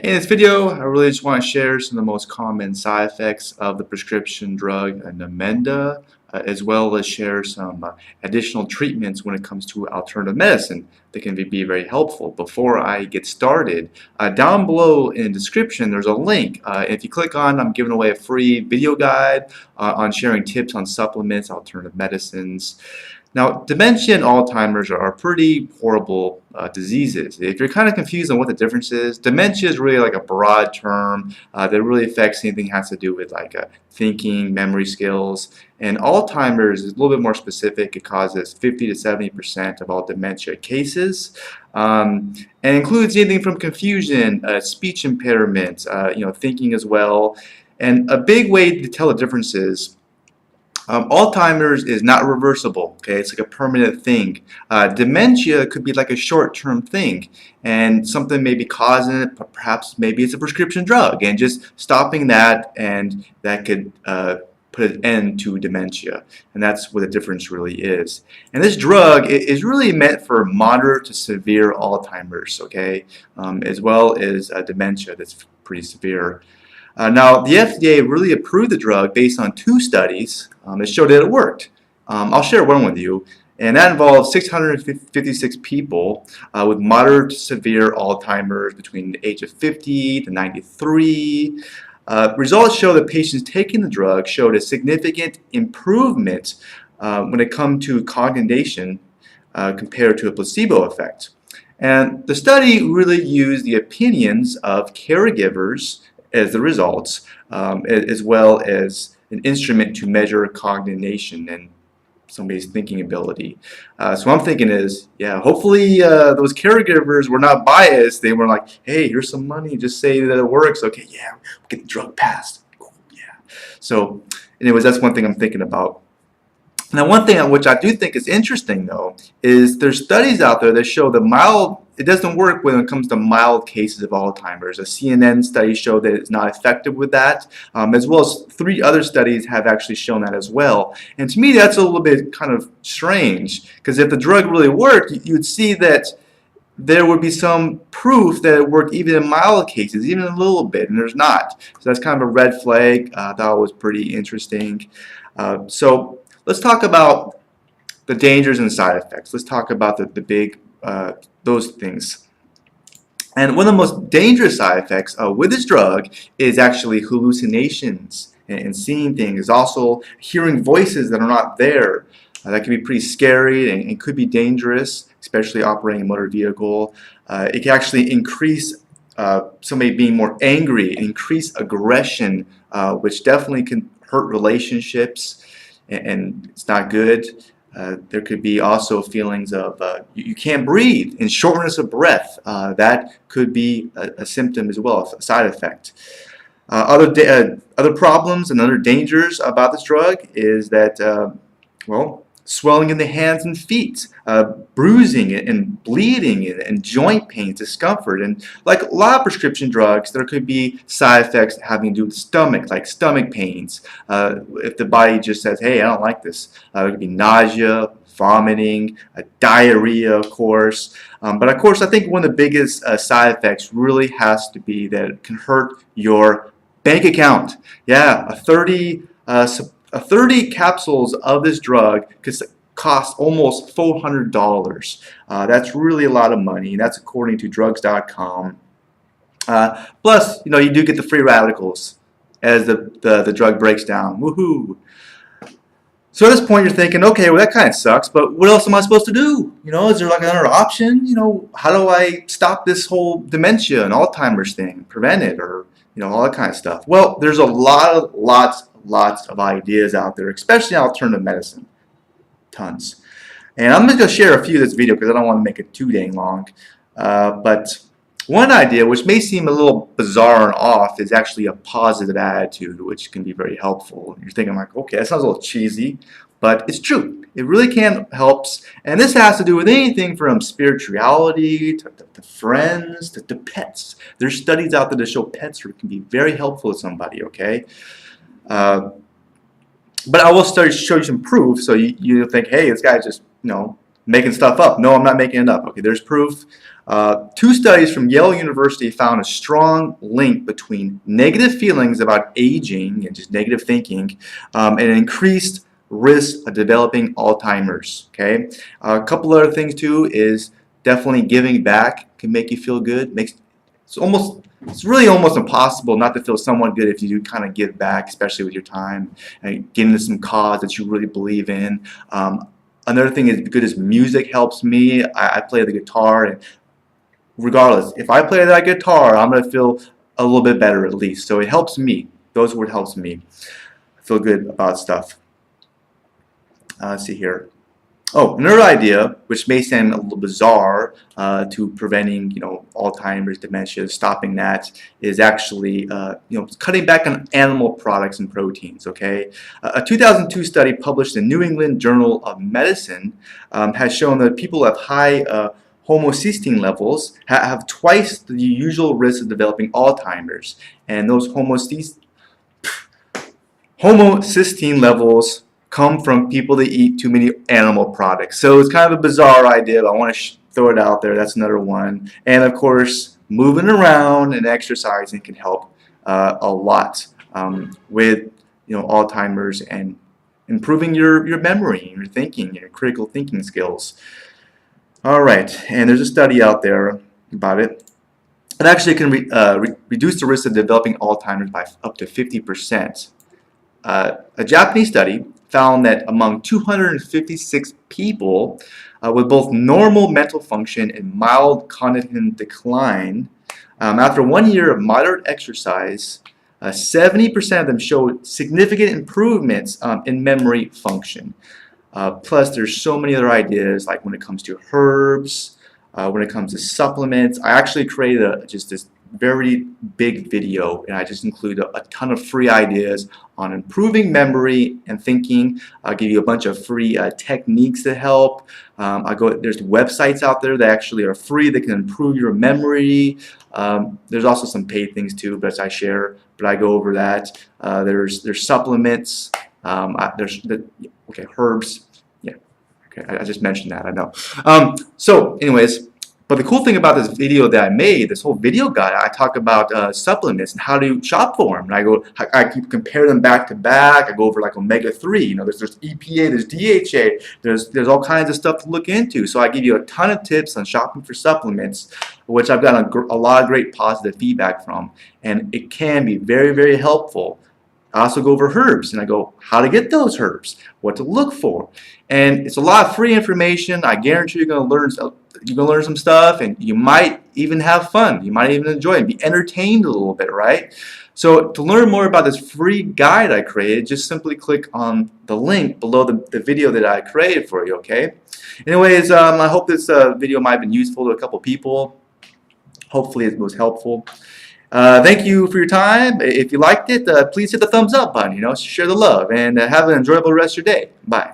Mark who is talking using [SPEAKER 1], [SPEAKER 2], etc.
[SPEAKER 1] In this video, I really just want to share some of the most common side effects of the prescription drug Namenda, as well as share some additional treatments when it comes to alternative medicine that can be very helpful. Before I get started, down below in the description there's a link. If you click on, I'm giving away a free video guide on sharing tips on supplements, alternative medicines. Now, dementia and Alzheimer's are pretty horrible diseases. If you're kind of confused on what the difference is, dementia is really like a broad term that really affects anything that has to do with like thinking, memory skills. And Alzheimer's is a little bit more specific. It causes 50 to 70% of all dementia cases, and includes anything from confusion, speech impairment, thinking as well. And a big way to tell the differences. Alzheimer's is not reversible, okay? It's like a permanent thing. Dementia could be like a short-term thing, and something may be causing it, but perhaps maybe it's a prescription drug, and just stopping that, and that could put an end to dementia, and that's what the difference really is. And this drug is really meant for moderate to severe Alzheimer's, okay, as well as dementia that's pretty severe. Now, the FDA really approved the drug based on 2 studies that showed that it worked. I'll share one with you, and that involved 656 people with moderate to severe Alzheimer's between the age of 50 to 93. Results show that patients taking the drug showed a significant improvement when it comes to cognition compared to a placebo effect. And the study really used the opinions of caregivers as the results, as well as an instrument to measure cognition and somebody's thinking ability. So what I'm thinking is, yeah, hopefully those caregivers were not biased. They were like, hey, here's some money, just say that it works. Okay, yeah, we'll get the drug passed. Cool, yeah. So anyways, that's one thing I'm thinking about. Now, one thing which I do think is interesting, though, is there's studies out there that show that it doesn't work when it comes to mild cases of Alzheimer's. A CNN study showed that it's not effective with that, as well as 3 other studies have actually shown that as well. And to me, that's a little bit kind of strange, because if the drug really worked, you'd see that there would be some proof that it worked even in mild cases, even a little bit, and there's not. So that's kind of a red flag. I thought it was pretty interesting. So let's talk about the dangers and side effects. Let's talk about the big, those things. And one of the most dangerous side effects with this drug is actually hallucinations and seeing things. Also hearing voices that are not there. That can be pretty scary and could be dangerous, especially operating a motor vehicle. It can actually increase somebody being more angry, increase aggression, which definitely can hurt relationships, and it's not good. There could be also feelings of you can't breathe and shortness of breath. That could be a symptom as well, a side effect. Other problems and other dangers about this drug is that, well, swelling in the hands and feet, bruising and bleeding and joint pain, discomfort. And like a lot of prescription drugs, there could be side effects having to do with stomach, like stomach pains. If the body just says, hey, I don't like this. There could be nausea, vomiting, diarrhea, of course. But of course, I think one of the biggest side effects really has to be that it can hurt your bank account. Yeah, a 30 capsules of this drug could cost almost $400. That's really a lot of money. That's according to drugs.com. Plus, you do get the free radicals as the drug breaks down. Woohoo! So at this point, you're thinking, okay, well, that kind of sucks, but what else am I supposed to do? Is there like another option? How do I stop this whole dementia and Alzheimer's thing, prevent it, or all that kind of stuff? Well, there's a lots of ideas out there, especially in alternative medicine. Tons. And I'm just going to share a few of this video because I don't want to make it too dang long. But one idea, which may seem a little bizarre and off, is actually a positive attitude, which can be very helpful. You're thinking like, okay, that sounds a little cheesy, but it's true. It really helps. And this has to do with anything from spirituality to friends to pets. There's studies out there that show pets can be very helpful to somebody, okay? But I will show you some proof, so you think, hey, this guy just, making stuff up. No, I'm not making it up. Okay, there's proof. 2 studies from Yale University found a strong link between negative feelings about aging and just negative thinking and an increased risk of developing Alzheimer's. Okay, a couple other things too is definitely giving back can make you feel good. It's really almost impossible not to feel somewhat good if you do kind of give back, especially with your time and getting into some cause that you really believe in. Another thing is good is music helps me. I play the guitar, and regardless, if I play that guitar, I'm going to feel a little bit better at least. So it helps me. Those words helps me. I feel good about stuff. Let's see here. Oh, another idea, which may sound a little bizarre to preventing, Alzheimer's, dementia, stopping that, is actually, cutting back on animal products and proteins. Okay, a 2002 study published in New England Journal of Medicine has shown that people have high homocysteine levels have twice the usual risk of developing Alzheimer's, and those homocysteine levels come from people that eat too many animal products. So it's kind of a bizarre idea, but I want to throw it out there. That's another one. And of course, moving around and exercising can help a lot with Alzheimer's and improving your memory, your thinking, your critical thinking skills. All right, and there's a study out there about it. It actually can reduce the risk of developing Alzheimer's by up to 50%. A Japanese study found that among 256 people with both normal mental function and mild cognitive decline, after 1 year of moderate exercise, 70% of them showed significant improvements in memory function. Plus, there's so many other ideas, like when it comes to herbs, when it comes to supplements. I actually created just this very big video, and I just include a ton of free ideas on improving memory and thinking. I'll give you a bunch of free techniques to help. There's websites out there that actually are free that can improve your memory. There's also some paid things too, but I go over that. There's supplements. Herbs. Yeah, okay, I just mentioned that, I know. So anyways, but the cool thing about this video that I made, this whole video guide, I talk about supplements and how to shop for them. And I compare them back to back. I go over like omega-3. There's EPA, there's DHA, there's all kinds of stuff to look into. So I give you a ton of tips on shopping for supplements, which I've gotten a lot of great positive feedback from, and it can be very, very helpful. I also go over herbs, and I go how to get those herbs, what to look for, and it's a lot of free information. I guarantee you're going to learn some stuff, and you might even have fun. You might even enjoy it, be entertained a little bit, right? So to learn more about this free guide I created, just simply click on the link below the video that I created for you. Okay. Anyways, I hope this video might have been useful to a couple people. Hopefully it was helpful. Thank you for your time. If you liked it, please hit the thumbs up button, share the love, and have an enjoyable rest of your day. Bye.